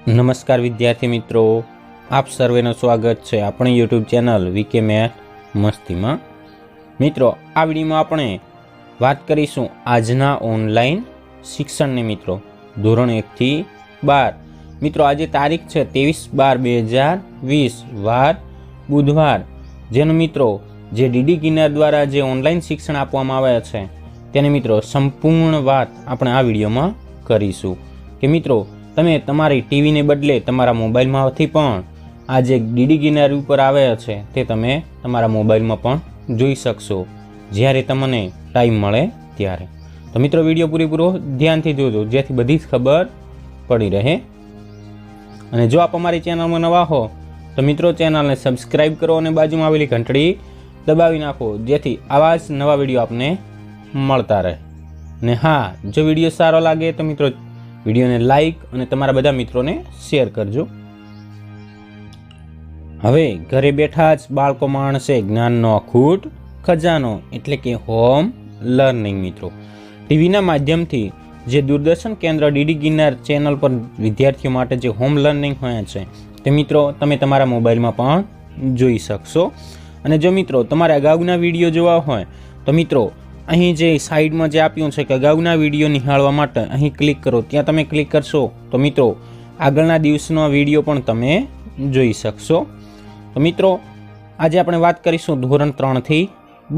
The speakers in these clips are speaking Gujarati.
नमस्कार विद्यार्थी मित्रों, आप सर्वेનું સ્વાગત છે આપણી YouTube ચેનલ વીકે મેથ મસ્તીમાં। મિત્રો, આ વિડીયોમાં આપણે વાત કરીશું આજના ઓનલાઈન શિક્ષણની મિત્રો ધોરણ 1 થી 12। મિત્રો, આજે તારીખ છે 23/12/20 વાર બુધવાર, જેનો મિત્રો જે ડીડી કિનાર દ્વારા જે ઓનલાઈન શિક્ષણ આપવામાં આવે છે તેની મિત્રો સંપૂર્ણ વાત આપણે આ વિડીયોમાં કરીશું કે મિત્રો તમે તમારી ટીવીને બદલે તમારા મોબાઈલમાંથી પણ આ જે ડીડી કિનાર ઉપર આવે છે તે તમે તમારા મોબાઈલમાં પણ જોઈ શકશો જ્યારે તમને ટાઈમ મળે ત્યારે। તો મિત્રો વિડીયો પૂરેપૂરો ધ્યાનથી જોજો જેથી બધી જ ખબર પડી રહે। અને જો આપ અમારી ચેનલમાં નવા હો તો મિત્રો ચેનલને સબસ્ક્રાઈબ કરો અને બાજુમાં આવેલી ઘંટડી દબાવી નાખો જેથી આવા જ નવા વિડીયો આપને મળતા રહે। અને હા, જો વિડીયો સારો લાગે તો મિત્રો વિડીયોને લાઈક અને તમારા બધા મિત્રોને શેર કરજો। હવે ઘરે બેઠા જ બાળકો માણસે જ્ઞાનનો અખૂટ ખજાનો એટલે કે હોમ લર્નિંગ મિત્રો ટીવીના માધ્યમથી જે દૂરદર્શન કેન્દ્ર ડીડી ગિરનાર ચેનલ પર વિદ્યાર્થીઓ માટે જે હોમ લર્નિંગ હોય છે તે મિત્રો તમે તમારા મોબાઈલમાં પણ જોઈ શકશો। અને જો મિત્રો તમારે અગાઉના વિડીયો જોવા હોય તો મિત્રો અહીં જે સાઈડમાં જે આપ્યું છે કે અગાઉના વિડીયો નિહાળવા માટે અહીં ક્લિક કરો, ત્યાં તમે ક્લિક કરશો તો મિત્રો આગળના દિવસનો વિડીયો પણ તમે જોઈ શકશો। તો મિત્રો આજે આપણે વાત કરીશું ધોરણ 3 થી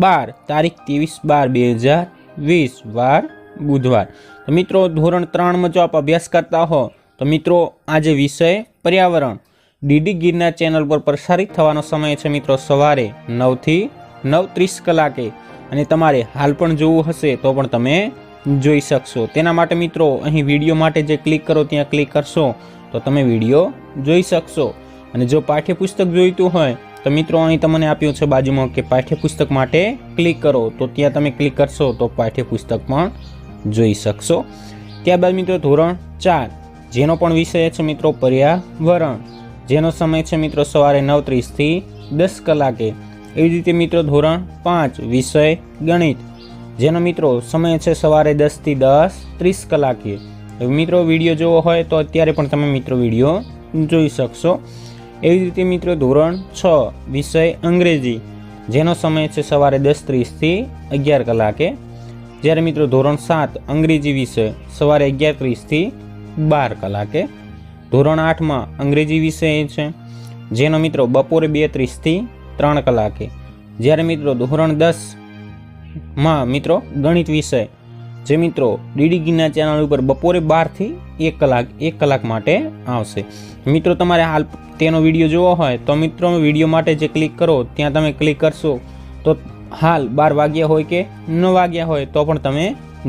12 તારીખ 23/12/20 વાર બુધવાર। તો મિત્રો ધોરણ 3માં જો આપ અભ્યાસ કરતા હો તો મિત્રો આ જે વિષય પર્યાવરણ ડીડી ગિરનાર ચેનલ પર પ્રસારિત થવાનો સમય છે મિત્રો સવારે 9 થી 9:30 કલાકે। અને તમારે હાલ પણ જોવું હશે તો પણ તમે જોઈ શકશો। તેના માટે મિત્રો અહીં વિડીયો માટે જે ક્લિક કરો ત્યાં ક્લિક કરશો તો તમે વિડીયો જોઈ શકશો। અને જો પાઠ્યપુસ્તક જોઈતું હોય તો મિત્રો અહીં તમને આપ્યું છે બાજુમાં કે પાઠ્યપુસ્તક માટે ક્લિક કરો તો ત્યાં તમે ક્લિક કરશો તો પાઠ્યપુસ્તક પણ જોઈ શકશો। ત્યારબાદ મિત્રો ધોરણ 4 જેનો પણ વિષય છે મિત્રો પર્યાવરણ, જેનો સમય છે મિત્રો સવારે 9:30 થી 10 કલાકે। એવી રીતે મિત્રો ધોરણ 5 વિષય ગણિત, જેનો મિત્રો સમય છે સવારે 10 થી 10:30 કલાકે। મિત્રો વિડીયો જોવો હોય તો અત્યારે પણ તમે મિત્રો વિડીયો જોઈ શકશો। એવી રીતે મિત્રો ધોરણ 6 વિષય અંગ્રેજી, જેનો સમય છે સવારે 10:30 થી 11 કલાકે। જ્યારે મિત્રો ધોરણ 7 અંગ્રેજી વિષય સવારે 11:30 થી 12 કલાકે। ધોરણ 8માં અંગ્રેજી વિષય છે જેનો મિત્રો બપોરે 2:30 થી 3 કલાકે। જ્યારે મિત્રો ધોરણ 10માં મિત્રો ગણિત વિષય જે મિત્રો ડીડી ગિરનાર ચેનલ ઉપર બપોરે 12 થી 1 કલાક માટે આવશે। મિત્રો તમારે હાલ તેનો વિડીયો જોવો હોય તો મિત્રો વિડીયો માટે જે ક્લિક કરો ત્યાં તમે ક્લિક કરશો તો હાલ 12 વાગ્યા હોય કે 9 વાગ્યા હોય તો પણ તમે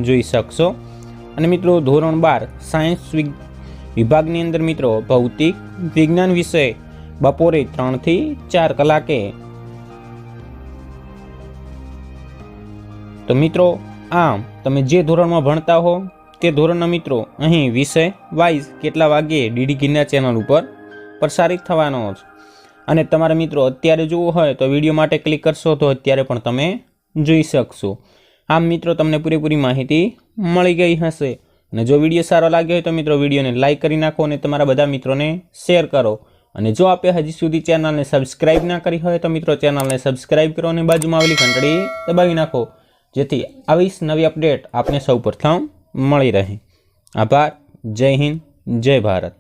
જોઈ શકશો। અને મિત્રો ધોરણ 12 સાયન્સ વિભાગની અંદર મિત્રો ભૌતિક વિજ્ઞાન વિષય બપોરે 3 થી 4 કલાકે। તો મિત્રો આમ તમે જે ધોરણમાં ભણતા હો તે ધોરણના મિત્રો અહીં વિષય વાઇઝ કેટલા વાગ્યે ડીડી ગિરનાર ચેનલ ઉપર પ્રસારિત થવાનો છે। અને તમારા મિત્રો અત્યારે જોવું હોય તો વિડીયો માટે ક્લિક કરશો તો અત્યારે પણ તમે જોઈ શકશો। આમ મિત્રો તમને પૂરેપૂરી માહિતી મળી ગઈ હશે। અને જો વિડીયો સારો લાગ્યો હોય તો મિત્રો વિડીયોને લાઈક કરી નાખો અને તમારા બધા મિત્રોને શેર કરો। અને જો આપે હજી સુધી ચેનલને સબસ્ક્રાઈબ ના કરી હોય તો મિત્રો ચેનલને સબસ્ક્રાઈબ કરો અને બાજુમાં આવેલી ઘંટડી દબાવી નાખો જેથી આવી નવી અપડેટ આપને સૌ પ્રથમ મળી રહે। આભાર। જય હિન્દ, જય ભારત।